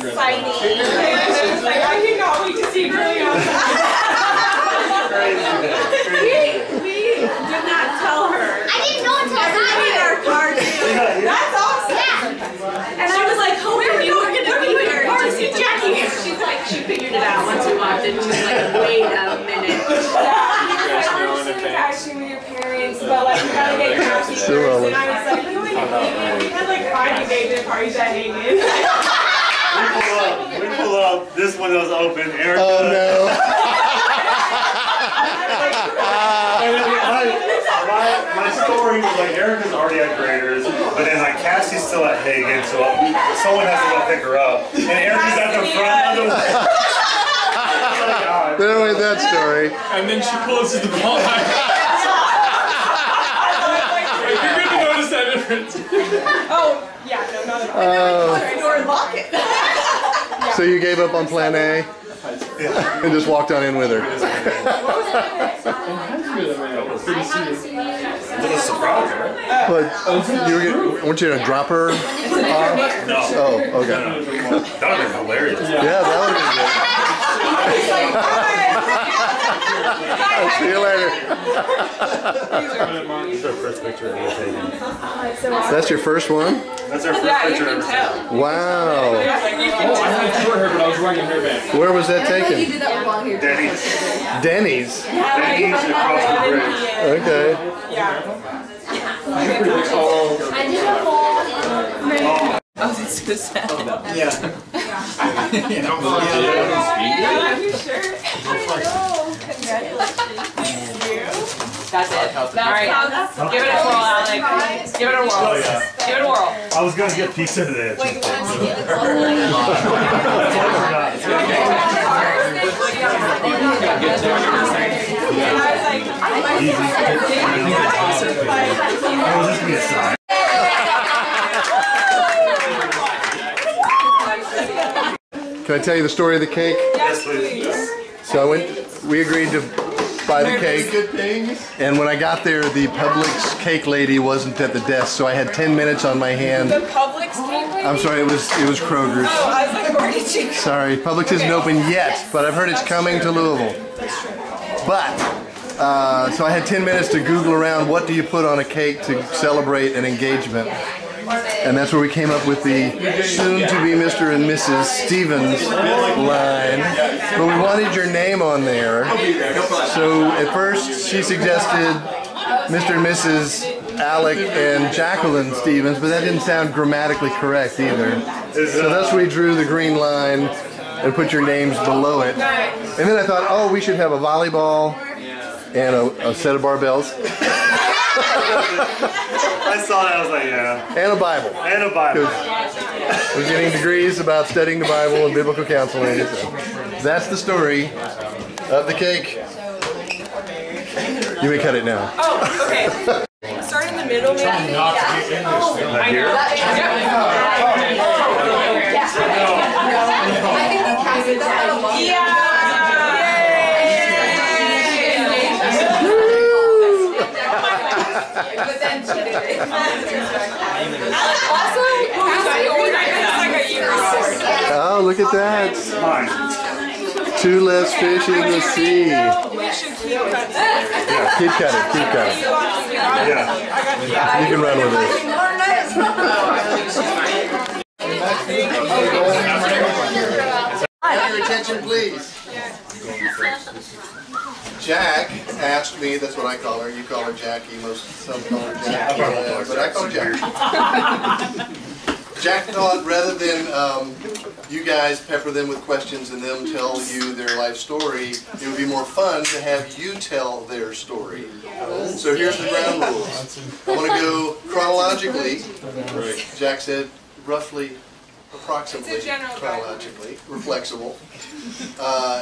exciting. She's like, I cannot wait to see Curly outside. We did not tell her. I didn't know until everybody in our car too. That's awesome. Yeah. And I was like, oh, where are you going to be here to see Jackie? She's like, she figured it out once we walked in. She was like, wait a minute. Actually with your parents, but like we gotta get Cassie first. And I was like, we had like 5 engagement parties at Hagen. We pull up. This window's open. Erica. Oh no. My story was like Erica's already at Graders, but then like Cassie's still at Hagen, so someone has to go pick her up. And Erica's at the front of the. Then wait that story. And then she closes the blind. You're going to notice that difference. Oh, yeah, no, not at all. And then we close the door and lock it. So you gave up on plan A and just walked on in with her. It was a surprise, right? But you weren't you gonna drop her off? No. Oh, okay. That would have been hilarious. Yeah, that would have been good. See you later. That's our first picture of me taken. That's your first one? That's our first picture ever taken. Wow. I had short hair, but I was wearing a hairband. Where was that taken? Denny's. Denny's? Denny's across the bridge. Okay. Yeah. I did a whole Oh, it's so sad. Yeah. Are you sure? That's it. All right. Give it a whirl, Alec. Give it a whirl. Oh, yeah. Give it a whirl. I was going to get pizza today. Can I tell you the story of the cake? Yes, please. So we agreed to buy the cake, and when I got there, the Publix cake lady wasn't at the desk, so I had 10 minutes on my hand. The Publix cake lady? I'm sorry, it was Kroger's. Oh, I was like, where did you go? Sorry, Publix isn't open yet, but I've heard it's coming to Louisville. But, so I had 10 minutes to Google around what do you put on a cake to celebrate an engagement. And that's where we came up with the soon-to-be Mr. and Mrs. Stevens line. But we wanted your name on there. So at first she suggested Mr. and Mrs. Alec and Jacquelyn Stevens, but that didn't sound grammatically correct either. So that's where we drew the green line and put your names below it. And then I thought, oh, we should have a volleyball and a set of barbells. I saw that, I was like, yeah. And a Bible. And a Bible. We're getting degrees about studying the Bible and biblical counseling. So that's the story of the cake. You may cut it now. Oh, okay. Start in the middle, maybe? Right here? Yeah. But then oh, look at that. 2 less fish in the sea. We should keep cutting. Yeah, keep cutting, keep cutting. Yeah. You can run with this. Your attention, please. Jack asked me, that's what I call her, you call her Jackie, some call her Jackie, but I call her Jackie. Jack thought rather than you guys pepper them with questions and them tell you their life story, it would be more fun to have you tell their story. So here's the ground rules. I want to go chronologically. Jack said roughly, approximately, chronologically, reflexible.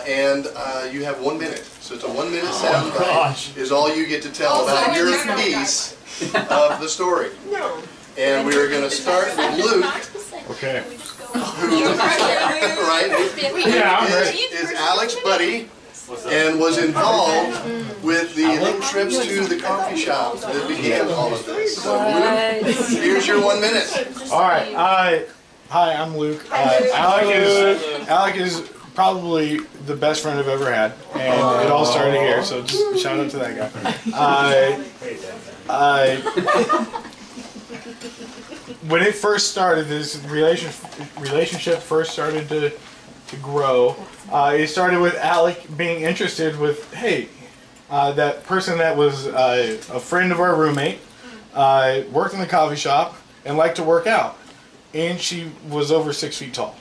And you have 1 minute. So it's a 1 minute sound bite is all you get to tell about your piece of the story. And we are going to start with Luke. Okay. Who, right, is Alec's buddy and was involved with the little trips to the coffee shop that began all of this. So Luke, here's your 1 minute. All right. Hi, I'm Luke. Alec is probably the best friend I've ever had, and it all started here. So just shout out to that guy. When it first started, this relationship first started to grow. It started with Alec being interested with, hey, that person that was a friend of our roommate, worked in the coffee shop and liked to work out, and she was over 6 feet tall.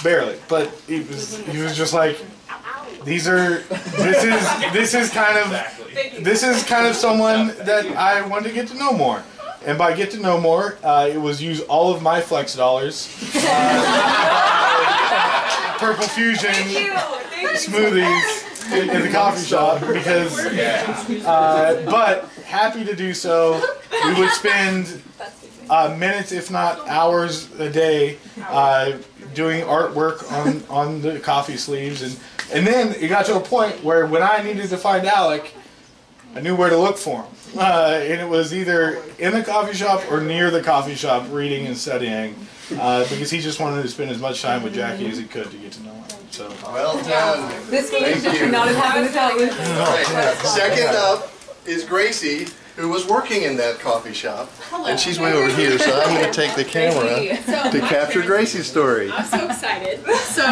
Barely, but he was just like, this is kind of someone that I want to get to know more. And by get to know more, it was use all of my flex dollars, Purple Fusion smoothies in the coffee shop, because, but happy to do so. We would spend minutes, if not hours a day, doing artwork on the coffee sleeves, and then it got to a point where when I needed to find Alec, I knew where to look for him. And it was either in the coffee shop or near the coffee shop reading and studying, because he just wanted to spend as much time with Jackie as he could to get to know her. So. Well done. This game Thank should you. not have happened without you. Right. Second up is Gracie, who was working in that coffee shop. And she's way over here, so I'm going to take the camera to capture Gracie's story. I'm so excited. So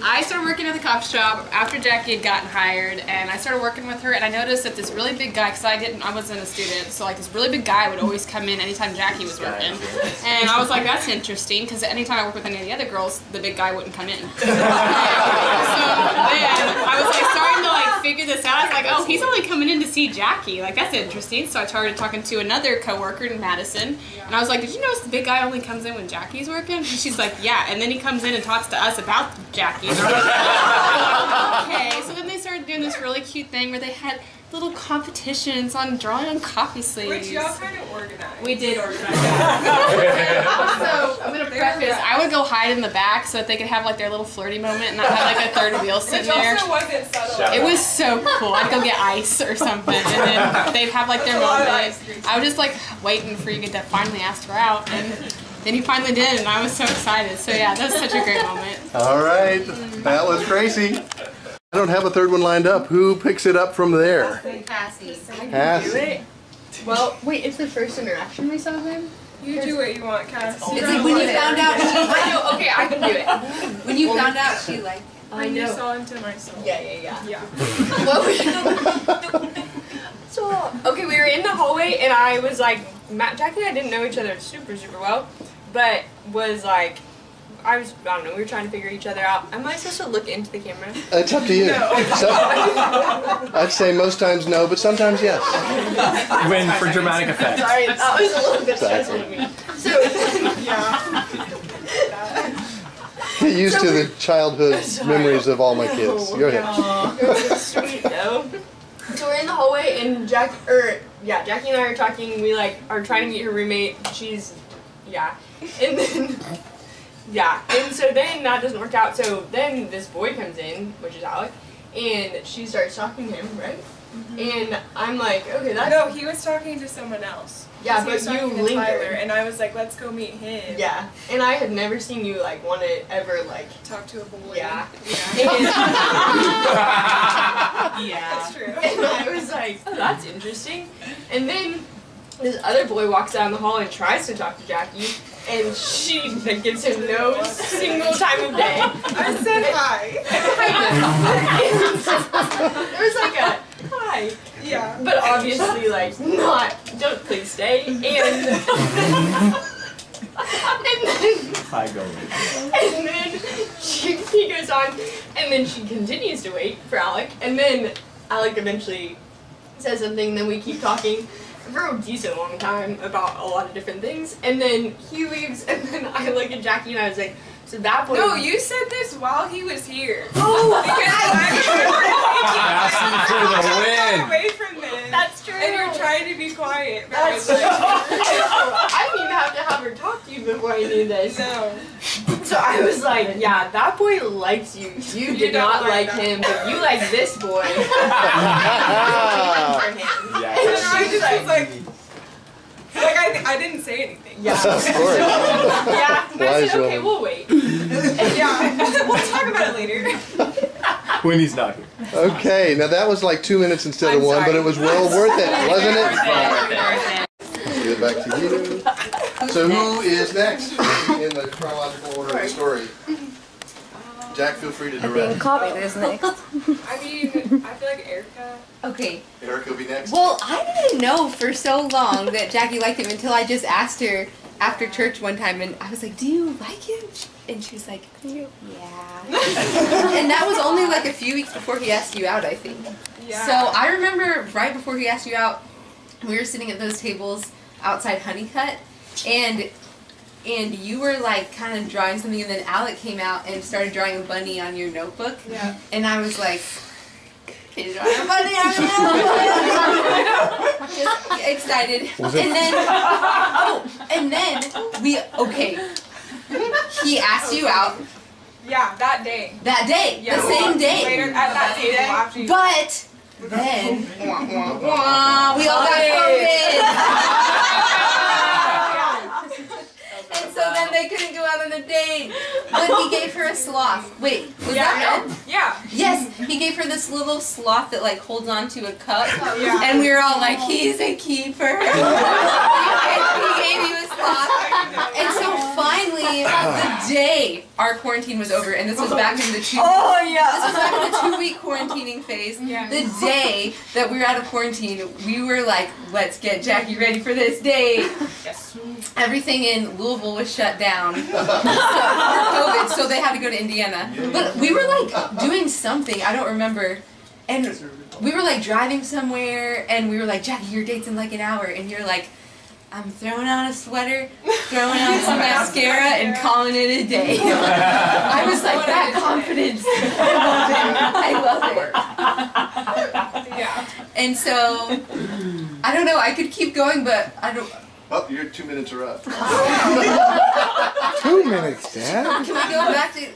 I started working at the coffee shop after Jackie had gotten hired, and I started working with her, and I noticed that this really big guy, because I wasn't a student, so like this really big guy would always come in anytime Jackie was working. And I was like, that's interesting, because anytime I worked with any of the other girls, the big guy wouldn't come in. So then I was like starting to like figure this out. I was like, oh, he's only coming in to see Jackie. Like, that's interesting. So I started talking to another coworker in Madison, and I was like, did you notice the big guy only comes in when Jackie's working? And she's like, yeah. And then he comes in and talks to us about Jackie. And I was like, okay. So then they started doing this really cute thing where they had little competitions on drawing on coffee sleeves. Which y'all kind of organized. We did organize that. So I'm gonna preface, I would go hide in the back so that they could have like their little flirty moment and not have like a third wheel sitting there. Which also wasn't subtle. It was so cool. I'd go get ice or something, and then they'd have like their moment. I was just like waiting for you to finally ask her out, and then you finally did, and I was so excited. So yeah, that was such a great moment. All right, that was Gracie. I don't have a third one lined up. Who picks it up from there? Cassie. Cassie. Well, wait, it's the first interaction we saw then? You do what you want, Cass. It's like when you found out she I know, okay, I can do it. when you found out she like When you saw into my soul. Yeah. What we So, okay, we were in the hallway, and I was like, Jackie and I didn't know each other super well, but was like, I don't know, we were trying to figure each other out. Am I supposed to look into the camera? It's up to you. No. I'd say most times no, but sometimes yes. Win for dramatic effect. Sorry, that was a little bit stressful to me. So, Get used to the childhood memories of all my kids. Go ahead. sweet though. So we're in the hallway, and Jackie and I are talking. We like are trying to meet her roommate. She's, and then. Yeah, and so then that doesn't work out, so then this boy comes in, which is Alec, and she starts talking to him, right? And I'm like, okay, that's... No, he was talking to someone else. Yeah, he was but you talking to lingered. Tyler, and I was like, let's go meet him. Yeah, and I had never seen you, like, want to ever, like... Talk to a boy. Yeah. Yeah. That's true. And I was like, oh, that's interesting. And then this other boy walks down the hall and tries to talk to Jackie, and she like, gives him no single time of day. I said hi. There was like a hi. Yeah. But obviously like not, don't please stay. And then he goes on, and then she continues to wait for Alec, and then Alec eventually says something, and then we keep talking for a decent long time about a lot of different things, and then he leaves, and then I look at Jackie and I was like, so that boy... No, you said this while he was here. Oh! Because Asking for the win. away from this. That's true. And you're trying to be quiet. But That's I was like, I didn't even have to have her talk to you before I knew this. no. So I was like, yeah, that boy likes you. You did don't not like like that. him, but you like this boy. For him. And I just was like, Like I didn't say anything. Yeah. Of course. Yeah. And I Wise said, okay, woman. we'll wait. Yeah. We'll talk about it later. When he's not here. Okay, now that was like 2 minutes instead of I'm 1, but sorry. it was well worth it, wasn't it? Worth Get back to you. So who is next in the chronological order of the story? Jack, feel free to direct. Coffee is next. I mean, I feel like Erica. Okay. Eric will be next. Well, I didn't know for so long that Jackie liked him until I just asked her after church one time, and I was like, "Do you like him?" And she was like, "Yeah." And that was only like a few weeks before he asked you out, I think. Yeah. So I remember right before he asked you out, we were sitting at those tables outside Honeycutt, and you were like kind of drawing something, and then Alec came out and started drawing a bunny on your notebook. Yeah. And I was like, "He's drawing a bunny on your notebook." Just excited. And then he asked you out Yeah, that day. that day, Yeah. the same day. Later at that table after you. But then we all got COVID. And so then they couldn't go out on a date. But he gave her a sloth. Wait, was that it? Yeah. Yes, he gave her this little sloth that like holds onto a cup. Yeah. And we were all like, he's a keeper. He gave you a sloth. And so finally, the day our quarantine was over, and this was back in the this was back in the 2-week quarantining phase. Yeah. The day that we were out of quarantine, we were like, let's get Jackie ready for this date. Yes. Everything in Louisville was shut down for COVID, so they had to go to Indiana. But we were like doing something, I don't remember. And we were like driving somewhere, and we were like, Jackie, your date's in like an hour. And you're like, I'm throwing on a sweater, throwing on some mascara, and calling it a day. I was like, that confidence. I love it. Yeah. And so, I don't know, I could keep going, but I don't. Oh, your 2 minutes are up. 2 minutes, Dad. Can we go back to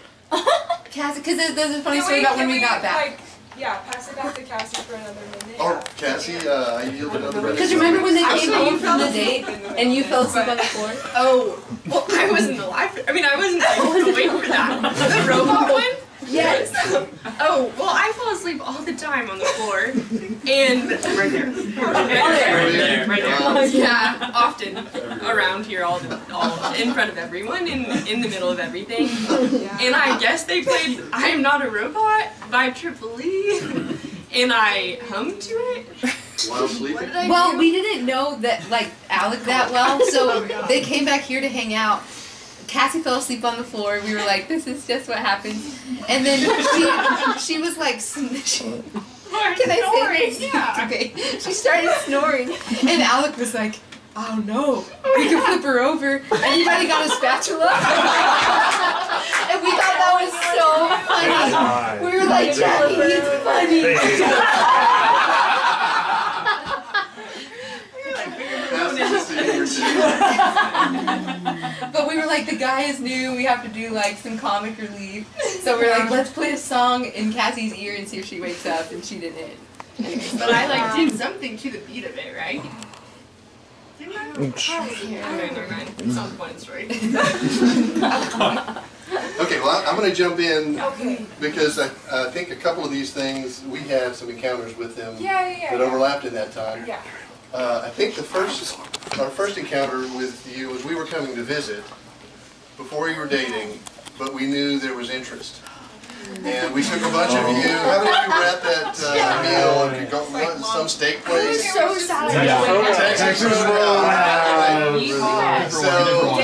Cassie? Because there's a funny story about when we got back. Like, yeah, pass it back to Cassie for another minute. Oh, Cassie, I yield another minute. Because remember when they came to you from the date and you fell asleep on the floor? Oh, well, I wasn't alive. I mean, I wasn't awake for that. The robot one? Yes. Oh, well, I fall asleep all the time on the floor. And right there. Right there. Yeah, often around here, all in front of everyone, in the middle of everything. And I guess they played "I Am Not a Robot" by Triple E, and I hummed to it. While sleeping? Well, we didn't know that like Alec that well, so they came back here to hang out. Cassie fell asleep on the floor. We were like, this is just what happens. And then she was like, can I say this? Yeah. Okay. She started snoring, and Alec was like, oh no, we can flip her over. Anybody got a spatula? And we thought that was so funny. We were like, Jackie, he's funny. But we were like, the guy is new, we have to do like some comic relief. So we're like, let's play a song in Cassie's ear and see if she wakes up, and she didn't. Anyways. But I like did something to the beat of it, right? Never mind. It's not the point of the story. Okay, well, I'm going to jump in Okay. because I think a couple of these things, we had some encounters with them Yeah. that overlapped in that time. Yeah. I think our first encounter with you was we were coming to visit before you were dating, but we knew there was interest. And we took a bunch of you. How many of you were at that meal? And go, some steak place? So sad. Texas Road. So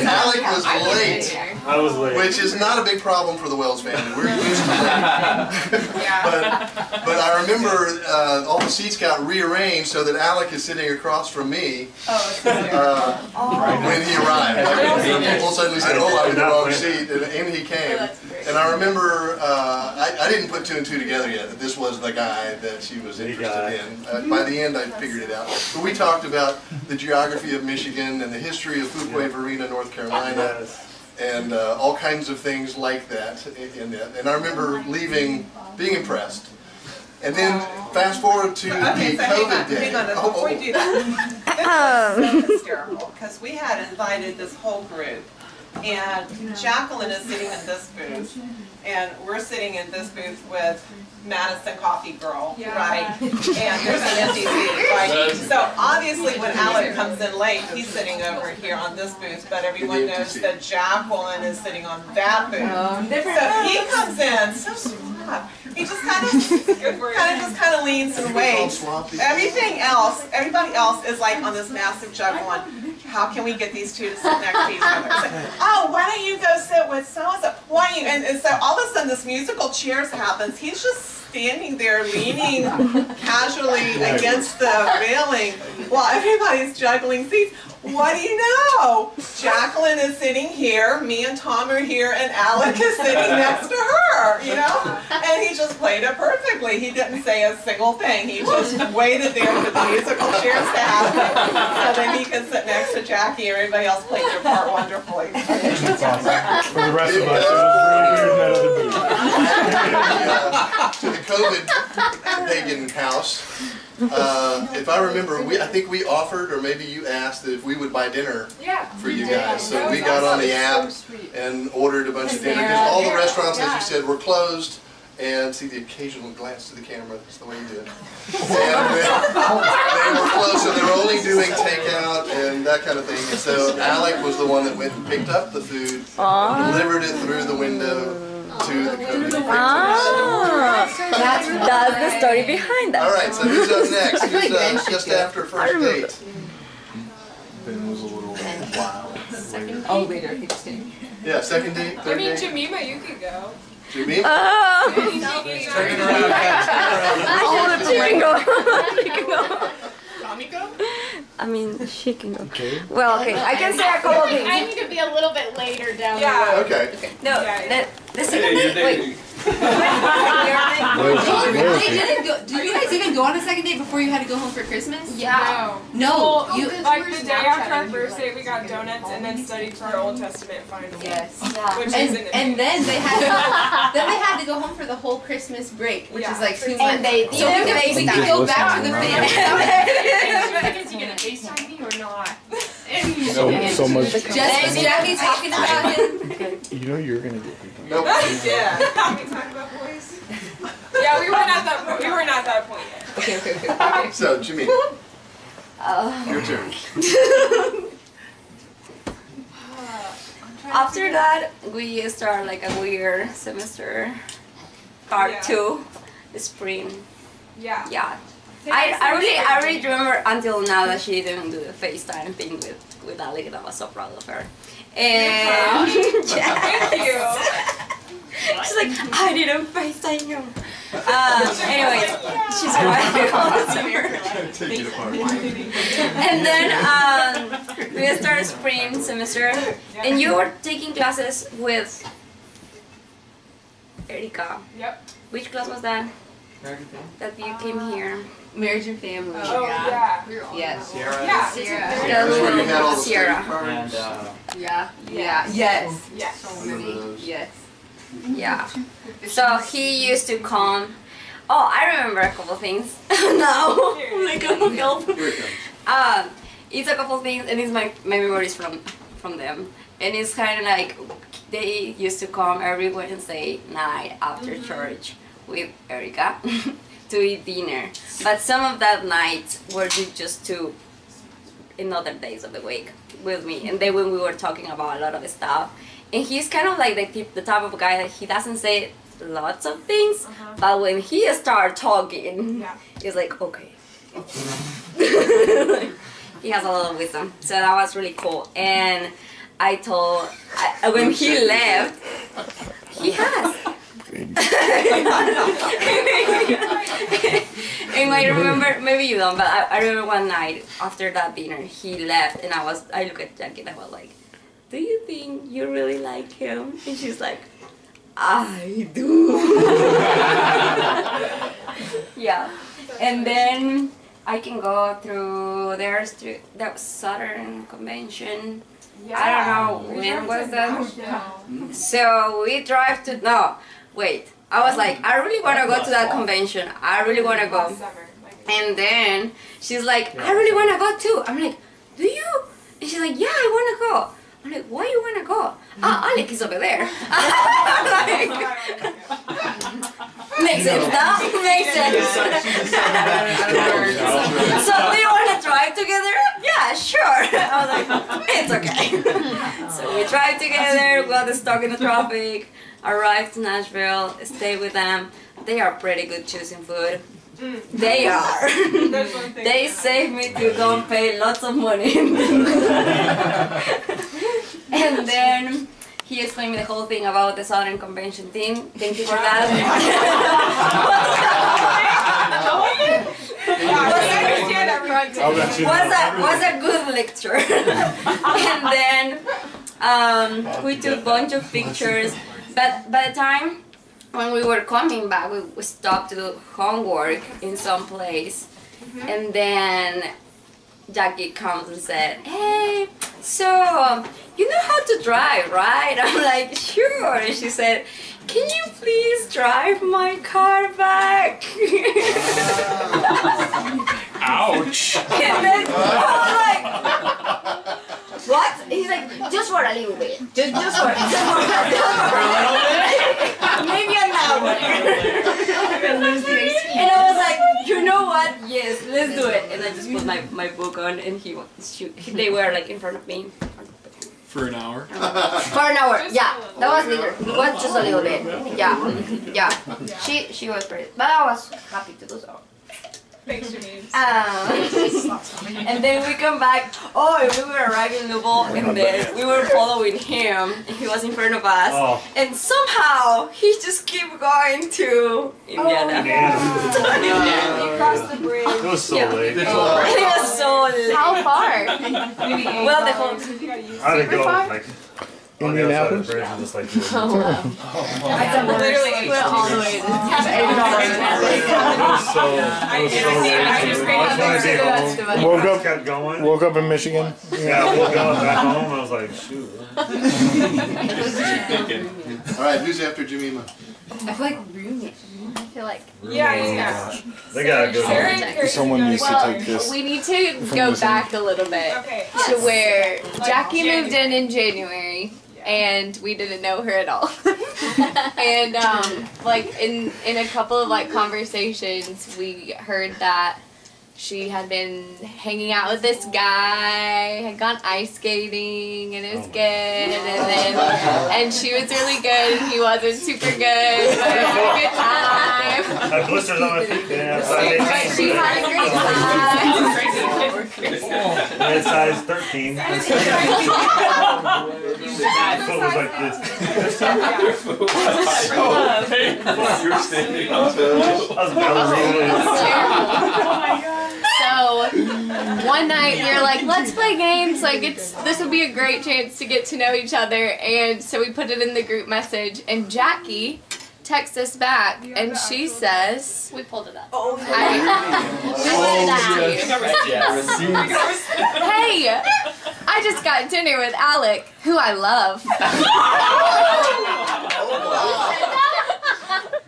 Alec was late, I was late. which is not a big problem for the Wells family. We're used to that. But I remember all the seats got rearranged so that Alec is sitting across from me when he arrived. People suddenly said, "Oh, I'm in the wrong seat," and he came. And I remember, I didn't put 2 and 2 together yet, that this was the guy that she was interested in. By the end, I figured it out. But we talked about the geography of Michigan and the history of Fuquay Varina, North Carolina, and all kinds of things like that in that. And I remember leaving, being impressed. And then fast forward to the COVID day. Hang on, before you do that, this was so hysterical because we had invited this whole group, and Jacquelyn is sitting in this booth, and we're sitting in this booth with Madison Coffee Girl, right? And there's an empty seat, right? So obviously when Alec comes in late, he's sitting over here on this booth, but everyone knows that Jacquelyn is sitting on that booth. So he comes in, so smart. He just kind of leans and waits. Everybody else is like on this massive jug going, how can we get these two to sit next to each other? Like, oh, why don't you go sit with so-and-so? Why don't you? And so all of a sudden this musical chairs happens. He's just standing there leaning casually against the railing while everybody's juggling seats. What do you know? Jacquelyn is sitting here, me and Tom are here, and Alec is sitting next to her, you know? And he just played it perfectly. He didn't say a single thing. He just waited there for the musical chairs to happen so that he could sit next to Jackie. Everybody else played their part wonderfully. That's awesome. For the rest of us, it was really weird in that other booth. To the COVID pagan house. If I remember, I think we offered, or maybe you asked, that if we would buy dinner for you guys. So we got on the app and ordered a bunch of dinner. Because all the restaurants, as you said, were closed. And see the occasional glance to the camera, that's the way you do it. And they were closed, so they were only doing takeout and that kind of thing. And so Alec was the one that went and picked up the food, delivered it through the window to the COVID. That's the story behind that. All right, so who's up next? Who's just after first date? Ben was a little wild. Oh, later. He just didn't. Yeah, second date, I third mean, date. Jemima, you could go. Jimmy? Oh, she can go. I mean, she can go. Okay. Well, okay, I can say a couple things. I need to be a little bit later down the Yeah. road. Okay. No, the second date, wait. They didn't go. Did you guys even go on a second date before you had to go home for Christmas? Yeah. No. Well, You. like the day after our first date, we got donuts and then studied for our Old Testament final. Yes. Which And then they had to go home for the whole Christmas break, which is like 2 months. And they So we could go back to the family. Is he gonna FaceTime me or not? So much. Just was Jackie talking about him. You know you're gonna get people. Nope. Yeah. Can we talk about boys? Yeah, we weren't at that point. We weren't at that point yet. Okay. So, Jimmy, your turn. After that, we start like a weird semester. Part 2, the spring. Yeah. Yeah. I really remember until now that she didn't do the FaceTime thing with Alec, and I was so proud of her. And Thank you. she's like, I didn't FaceTime you. Anyway, she's quiet all the summer. Take it apart. And then we started spring semester, and you were taking classes with Erica. Yep. Which class was that? That you came here. Marriage and family. Oh, yeah. Yes. Yeah. Sierra. That was Where you had all the Sierra. cards. Yeah. Yes. Yes. Remember those? Yes. Yeah. So he used to come. Oh, I remember a couple things. Now, oh my God, help. Here it comes. It's a couple things, and it's my memories from them. And it's kind of like they used to come every Wednesday night after church with Erica to eat dinner. But some of that nights were just in other days of the week with me. And then when we were talking about a lot of stuff. And he's kind of like the type of guy that he doesn't say lots of things, but when he starts talking, it's like, okay. He has a lot of wisdom. So that was really cool. And I told, when he left, he has. And I remember, maybe you don't, but I remember one night after that dinner, he left, and I looked at Jackie and I was like, do you think you really like him? And she's like, I do. Yeah. And then I can go through the Southern Convention. Yeah. I don't know when was that. So we drive to, no, wait. I was like, I really want to go to that convention. I really want to go. And then she's like, I really want to go too. I'm like, do you? And she's like, yeah, I want to go. I'm like, why you want to go? Alec is over there. Like, makes sense, no? Makes sense. So do you want to drive together? Yeah, sure. I was like, it's okay. So we drive together, got stuck in the traffic, arrived to Nashville, stayed with them. They are pretty good choosing food. They are. They saved me to go and pay lots of money. And then he explained me the whole thing about the Southern Convention thing. Thank you for that. Was a good lecture. And then we took a bunch of pictures. But by the time when we were coming back, we stopped to do homework in some place. And then Jackie comes and said, hey, so you know how to drive, right? I'm like, sure. And she said, can you please drive my car back? Ouch. And then I was like, what? He's like, just for a little bit. Just for a little bit. Maybe an hour. And I was like, you know what? Yes, let's do it. And I just put my book on, and they were like in front of me. For an hour? For an hour, yeah. That was little. It was just a little bit. Yeah, yeah. She was pretty, but I was happy to do so. Thanks, Janine. And then we come back. Oh, and we were arriving in Louisville, and then we were following him. And he was in front of us, and somehow he just kept going to Indiana. You crossed the bridge. It was so late. It was so late. How far? Well, the whole. I had to go like on the other side of the bridge and just like. Literally went all the way. It was so late. Woke up in Michigan. Yeah, I woke up back home. I was like, shoot. All right, who's after Jemima? I feel like roommate. I feel like. Yeah. They gotta go. Someone needs to take this. We need to go back a little bit to where Jackie moved in January. And we didn't know her at all. And like in a couple of like conversations, we heard that she had been hanging out with this guy, had gone ice skating, and it was good. And she was really good, and he wasn't super good, but we had a good time. I had blisters on my feet. Yeah, But she had a great time. I had size 13. My foot was like this. You're standing on I was ballerina. So one night we were like, let's play games. Like this would be a great chance to get to know each other. And so we put it in the group message. And Jackie texts us back, and she says, We pulled it up. Hey, I just got dinner with Alec, who I love.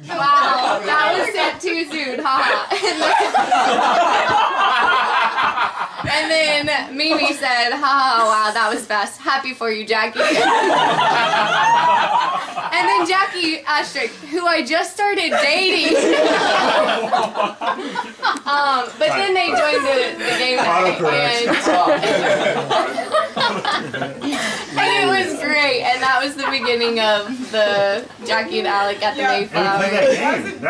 Wow, that was sent too soon, haha. And then Mimi said, haha, wow, that was fast. Happy for you, Jackie. And then Jackie asterisk, who I just started dating. But then they joined the game night, and it was great. And that was the beginning of the Jackie and Alec at the Mayflower.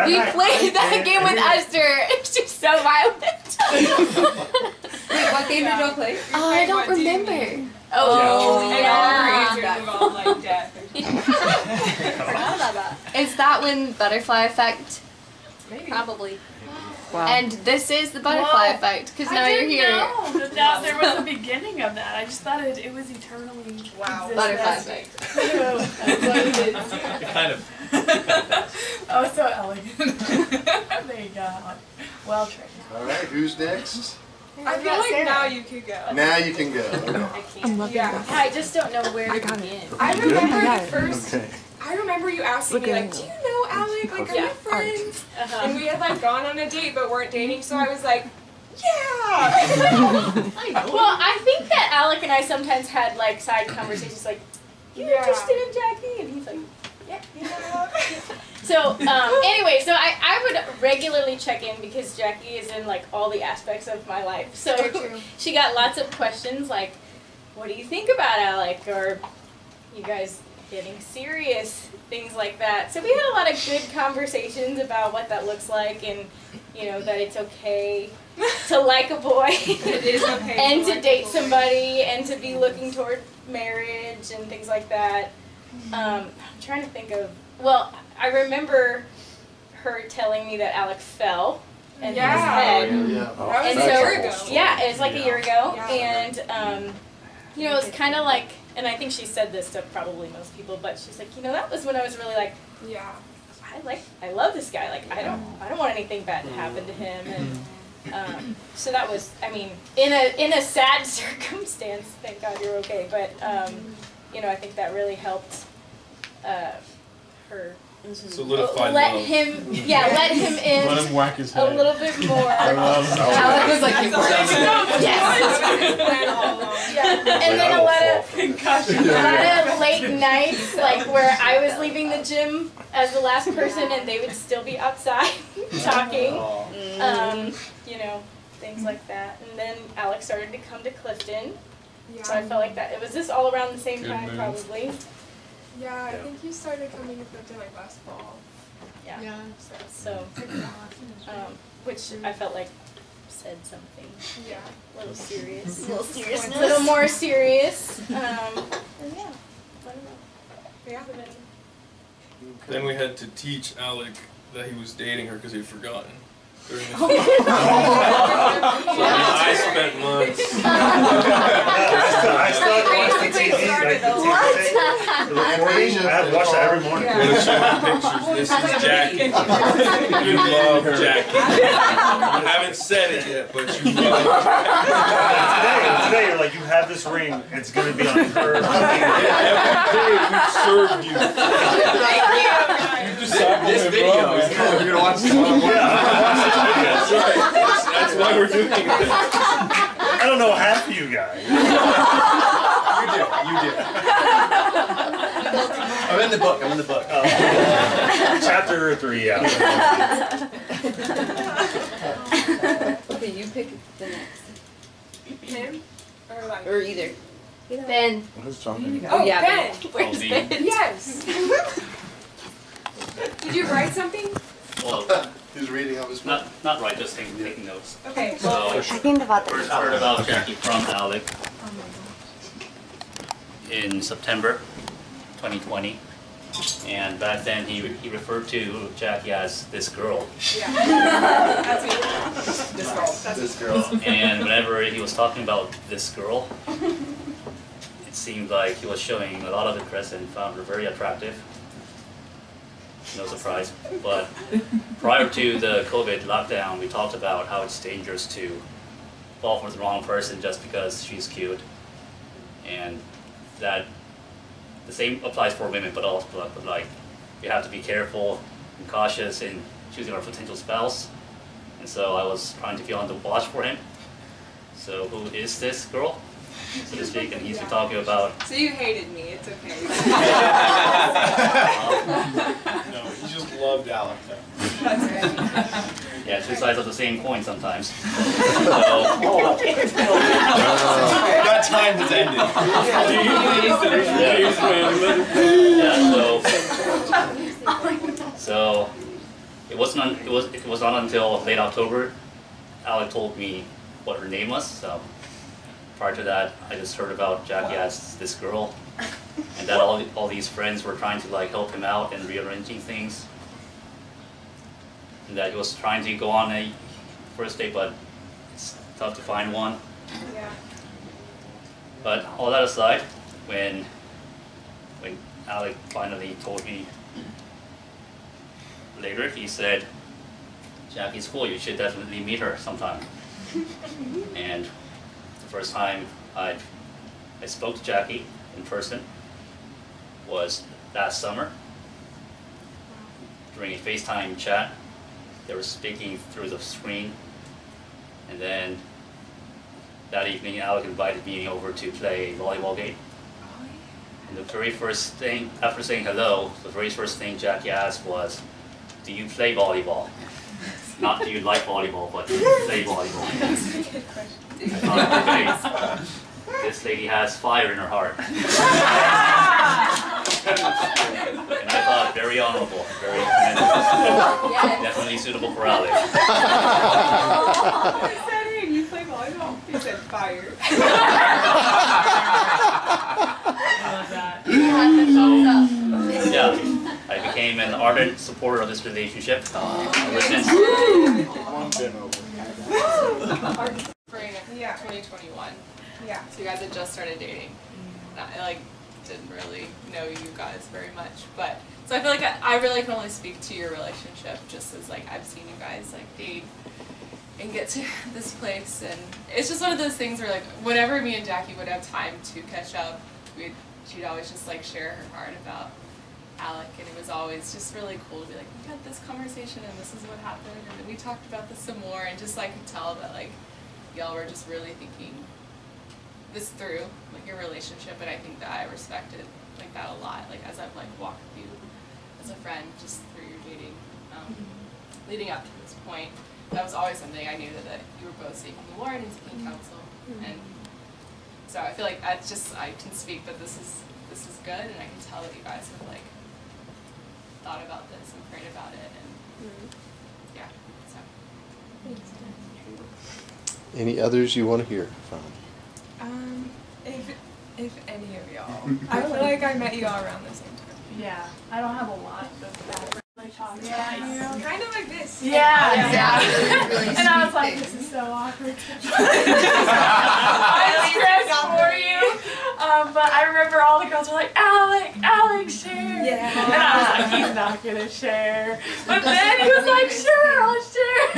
We played that game with Esther. It's just so violent. Wait, what game did y'all play? I don't remember. Is that when Butterfly Effect? Maybe. Probably. Wow. And this is the Butterfly Effect, because now you're here. I didn't know that there was a beginning of that. I just thought it was eternally. Wow. Butterfly Effect. Kind of. Oh, so elegant. There you go. Well trained. All right, who's next? I feel like now you could go. Now you can go. Okay. Yeah. I just don't know where to begin. I remember the first. I I remember you asking me, like, do you know Alec? Like, are you friends? And we had, like, gone on a date but weren't dating, so I was like, yeah! Well, I think that Alec and I sometimes had, like, side conversations, like, you interested in Jackie? And he's like, yeah. So, anyway, so I would regularly check in because Jackie is in, like, all the aspects of my life. So she got lots of questions, like, what do you think about Alec? Or, you guys getting serious? Things like that. So we had a lot of good conversations about what that looks like and, you know, that it's okay to like a boy. It is okay and to to date somebody and to be looking toward marriage and things like that. I'm trying to think of, well, I remember her telling me that Alec fell and hit his head. That was And a year ago. Yeah, it was like a year ago. And, you know, it's kind of like, and I think she said this to probably most people, but she's like, you know, that was when I was really like, I love this guy. Like, I don't want anything bad to happen to him. And so that was, I mean, in a sad circumstance. Thank God you're okay. But you know, I think that really helped her. Solidify let love. him in Let him whack his head. a little bit more. Alec was like, And then a lot of late nights, like where I was leaving the gym as the last person, and they would still be outside talking. You know, things like that. And then Alex started to come to Clifton, so I felt like that. Was this all around the same time, probably? Yeah, I think you started coming to Clifton like last fall. Yeah. So which I felt like said something. Yeah. A little serious. seriousness. A little more serious. And yeah. I don't know. Yeah. Then we had to teach Alec that he was dating her because he'd forgotten. During the Oh. I spent months. I still watch the TV, like the recording. I have to watch that every morning. I'm gonna show you pictures. This is Jackie. You love Jackie. You haven't said it yet, but you love Jackie. Today, you're like, you have this ring. It's gonna be on her. Every day we've served you. You decided This video is you're gonna watch this one. That's right. That's why we're doing it. I don't know half of you guys. You do. I'm in the book. Chapter 3, yeah. Okay, you pick the next. Him? Or like? Or either. Ben. Who's talking? Oh, yeah, Ben. Where's Ben? Yes. Did you write something? Well, he's reading off his book. Not right, just taking notes. Okay. So, I think about first heard about Jackie from Alec in September 2020. And back then he referred to Jackie as this girl. Yeah. That's me. This girl. And whenever he was talking about this girl, it seemed like he was showing a lot of interest and found her very attractive. No surprise. But prior to the COVID lockdown, we talked about how it's dangerous to fall for the wrong person just because she's cute. And that the same applies for women, but also but like you have to be careful and cautious in choosing our potential spouse. And so I was trying to be on the watch for him. So who is this girl, so to speak? And he's been talking about. So you hated me. It's okay. No, he just loved Alec. That's right. Yeah, two sides of the same coin sometimes. That time has ended. So it was not until late October Alec told me what her name was. So prior to that, I just heard about Jackie as this girl, and that all these friends were trying to like help him out and rearranging things, and that he was trying to go on a first date, but it's tough to find one. Yeah. But all that aside, when Alec finally told me later, he said, "Jackie's cool, you should definitely meet her sometime." And the first time I spoke to Jackie in person was last summer during a FaceTime chat. They were speaking through the screen, and then that evening Alec invited me over to play a volleyball game. And the very first thing, after saying hello, the very first thing Jackie asked was, "Do you play volleyball?" Not do you like volleyball, but do you play volleyball? I thought, okay, this lady has fire in her heart. And I thought, very honorable, very commendable. Definitely suitable for Alec. He said, "Hey, you play volleyball?" He said, "Fire." So, yeah, I became an ardent supporter of this relationship ever since. Spring of 2021. Yeah. So you guys had just started dating. I didn't really know you guys very much, but so I feel like I really can only speak to your relationship just as I've seen you guys date and get to this place, and it's just one of those things where whenever me and Jackie would have time to catch up, she'd always just share her heart about Alec, and it was always just really cool to be like, we had this conversation and this is what happened, and then we talked about this some more, and just could tell that y'all were just really thinking this through, your relationship, and I think that I respected that a lot, as I've walked with you as a friend just through your dating, leading up to this point. That was always something I knew that you were both seeking the Lord and seeking counsel, and so I feel I can speak that this is good, and I can tell that you guys have thought about this and prayed about it, and yeah, so. Any others you want to hear from? If any of y'all, I feel I met you all around the same time. Yeah, I don't have a lot of background. Kind of like this. Yeah. And I was like, this is so awkward. I stressed for you. But I remember all the girls were like, Alec, share. Yeah. And I was like, he's not going to share. But then he was like, sure, I'll share.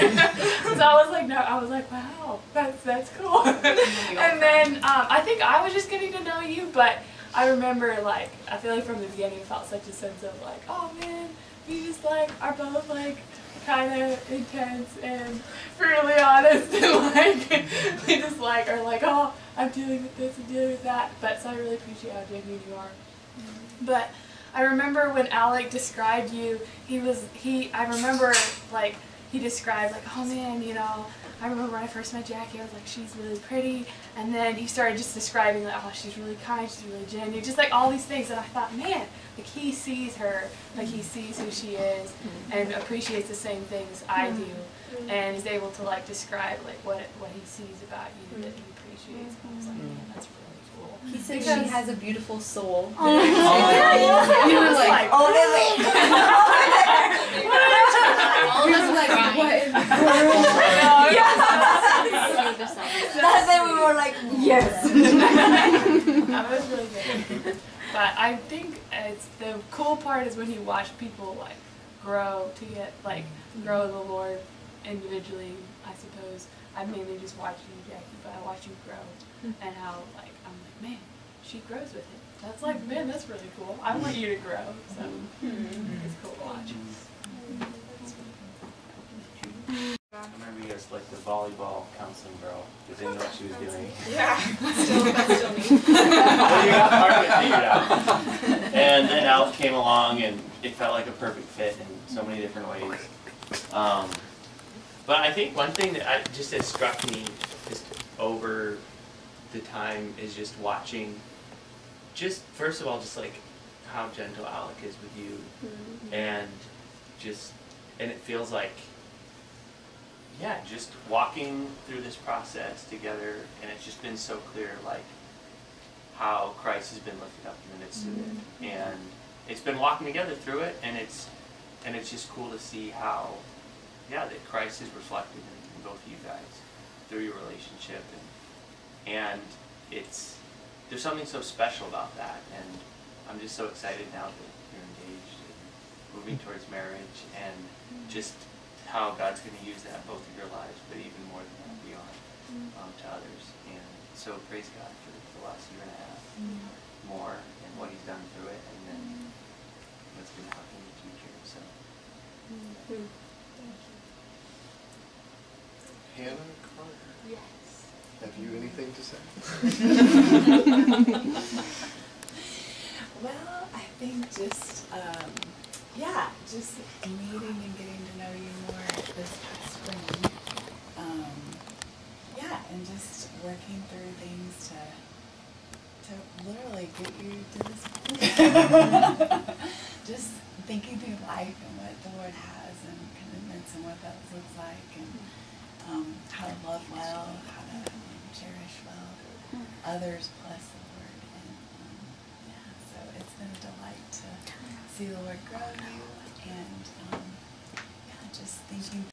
So I was like, no, I was like, wow, that's cool. And then I think I was just getting to know you, but I remember I feel from the beginning it felt such a sense of oh man, we just are both kind of intense and brutally honest, and we just are oh, I'm dealing with this and dealing with that. But so I really appreciate how genuine you are. But I remember when Alec described you, I remember he described oh man, I remember when I first met Jackie, I was she's really pretty, and then he started just describing oh, she's really kind, she's really genuine, just all these things, and I thought, man, he sees her, he sees who she is, and appreciates the same things I do, and is able to describe what he sees about you that he appreciates. And I was man, that's really cool. He said she has a beautiful soul. Oh, yeah. You were oh, really? All of us what in the That's when we were yes. That was really good. But I think the cool part is when you watch people grow to get grow in the Lord individually. I suppose I mainly just watch you, Jackie, but I watch you grow and how I'm man, she grows with it. That's man, that's really cool. I want you to grow. So it's cool to watch. I remember you as the volleyball counseling girl who didn't know what she was doing. Yeah, that's still me. Well, you got part of it figured out. And then Alec came along, and it felt like a perfect fit in so many different ways. But I think one thing that has struck me just over the time is just watching, first of all, how gentle Alec is with you, and it feels just walking through this process together, and it's just been so clear, how Christ has been lifted up in the midst of it, and it's been walking together through it, and it's just cool to see how, that Christ is reflected in both of you guys through your relationship, and there's something so special about that, and I'm just so excited now that you're engaged and moving towards marriage, and just how God's going to use that both of your lives, but even more than that beyond to others. And so praise God for the last year and a half more and what He's done through it, and then what's going to happen in the future. So Hannah Carter. Yes. Have you anything to say? Well, I think just, yeah, just meeting and getting to know you more this past spring. Yeah, and just working through things to literally get you to this point. Just thinking through life and what the Lord has and commitments and what that looks like and how to love well, how to cherish well, others plus the Lord. And yeah, so it's been a delight to see the Lord grow you and yeah, just thinking